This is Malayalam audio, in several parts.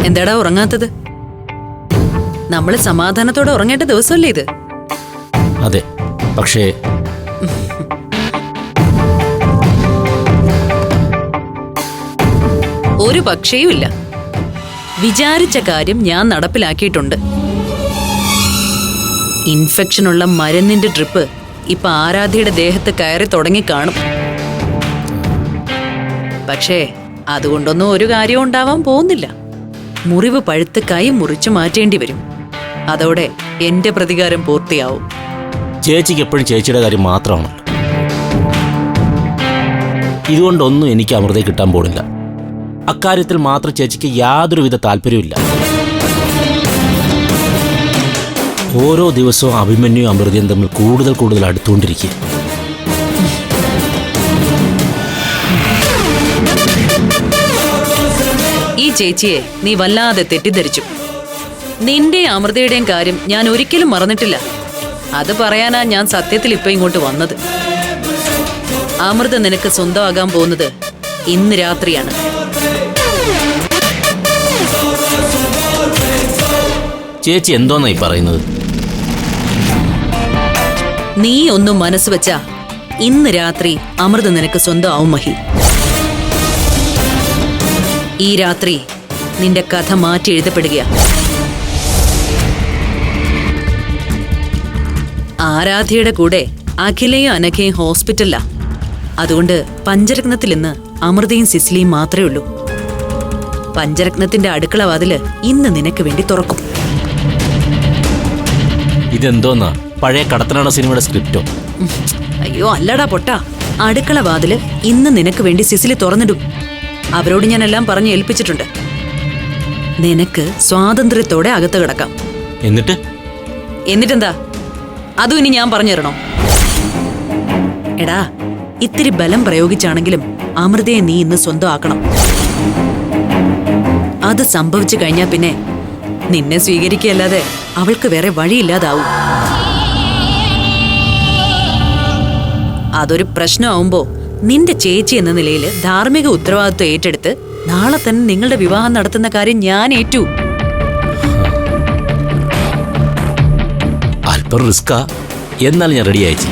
എന്താടാ ഉറങ്ങാത്തത്? നമ്മള് സമാധാനത്തോടെ ഉറങ്ങേണ്ട ദിവസമല്ലേ ഇത്? അതെ, പക്ഷേ ഒരു പക്ഷേയും ഇല്ല. വിചാരിച്ച കാര്യം ഞാൻ നടപ്പിലാക്കിയിട്ടുണ്ട്. ഇൻഫെക്ഷനുള്ള മരുന്നിന്റെ ട്രിപ്പ് ഇപ്പൊ ആരാധ്യയുടെ ദേഹത്ത് കയറി തുടങ്ങി കാണും. പക്ഷേ അതുകൊണ്ടൊന്നും ഒരു കാര്യവും ഉണ്ടാവാൻ പോകുന്നില്ല. മുറിവ് പഴുത്ത് കൈ മുറിച്ചു മാറ്റേണ്ടി വരും. അതോടെ എന്റെ പ്രതികാരം പൂർത്തിയാവും. ചേച്ചിക്ക് എപ്പോഴും ചേച്ചിയുടെ കാര്യം മാത്രമാണല്ലോ. ഇതുകൊണ്ടൊന്നും എനിക്ക് അമൃതയെ കിട്ടാൻ പോണില്ല. അക്കാര്യത്തിൽ മാത്രം ചേച്ചിക്ക് യാതൊരുവിധ താല്പര്യമില്ല. ഓരോ ദിവസവും അഭിമന്യു അമൃതയും തമ്മിൽ കൂടുതൽ അടുത്തുകൊണ്ടിരിക്കുക. ഈ ചേച്ചിയെ നീ വല്ലാതെ തെറ്റിദ്ധരിച്ചു. നിന്റെ അമൃതയുടെയും കാര്യം ഞാൻ ഒരിക്കലും മറന്നിട്ടില്ല. അത് പറയാനാ ഞാൻ സത്യത്തിൽ ഇപ്പൊ ഇങ്ങോട്ട് വന്നത്. അമൃത നിനക്ക് സ്വന്തമാകാൻ പോകുന്നത് ഇന്ന് രാത്രിയാണ്. ചേച്ചി എന്തോന്നായി പറയുന്നത്? നീ ഒന്നും മനസ്സ് വെച്ചാ ഇന്ന് രാത്രി അമൃത നിനക്ക് സ്വന്തമാവും മഹി. ഈ രാത്രി നിന്റെ കഥ മാറ്റി എഴുതപ്പെടുക. ആരാധ്യയുടെ കൂടെ അഖിലയും അനഘയും ഹോസ്പിറ്റലിലാ. അതുകൊണ്ട് പഞ്ചരത്നത്തിൽ ഇന്ന് അമൃതയും സിസിലിയും മാത്രമേ ഉള്ളൂ. പഞ്ചരത്നത്തിന്റെ അടുക്കള വാതില് ഇന്ന് നിനക്ക് വേണ്ടി തുറക്കും. ഇതെന്തോന്നാ, പഴയ കടത്തനാട സിനിമയുടെ സ്ക്രിപ്റ്റോ? അയ്യോ അല്ലടാ പൊട്ടാ, അടുക്കള വാതില് ഇന്ന് നിനക്ക് വേണ്ടി സിസിലി തുറന്നിടും. അവരോട് ഞാൻ എല്ലാം പറഞ്ഞു ഏൽപ്പിച്ചിട്ടുണ്ട്. നിനക്ക് സ്വാതന്ത്ര്യത്തോടെ അകത്ത് കിടക്കാം. എന്നിട്ടെന്താ? അതും ഇനി ഞാൻ പറഞ്ഞു തരണോ? എടാ, ഇത്തിരി ബലം പ്രയോഗിച്ചാണെങ്കിലും അമൃതയെ നീ ഇന്ന് സ്വന്തമാക്കണം. അത് സംഭവിച്ചു കഴിഞ്ഞാ പിന്നെ നിന്നെ സ്വീകരിക്കല്ലാതെ അവൾക്ക് വേറെ വഴിയില്ലാതാവും. അതൊരു പ്രശ്നമാവുമ്പോ നിന്റെ ചേച്ചി എന്ന നിലയിൽ ധാർമ്മിക ഉത്തരവാദിത്വം ഏറ്റെടുത്ത് നാളെ തന്നെ നിങ്ങളുടെ വിവാഹം നടത്തുന്ന കാര്യം ഞാൻ ഏറ്റു. അല്പം റിസ്കാ, എന്നാൽ ഞാൻ റെഡി അയച്ചു.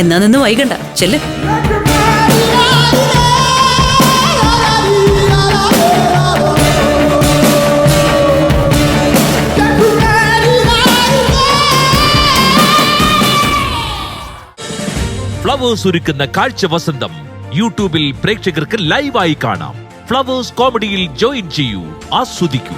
എന്നാ നിന്ന് വൈകണ്ട, ചെല്ല്. ഫ്ലവേഴ്സ് ഒരുക്കുന്ന കാഴ്ച വസന്തം യൂട്യൂബിൽ പ്രേക്ഷകർക്ക് ലൈവായി കാണാം. ഫ്ലവേഴ്സ് കോമഡിയിൽ ജോയിൻ ചെയ്യൂ, ആസ്വദിക്കൂ.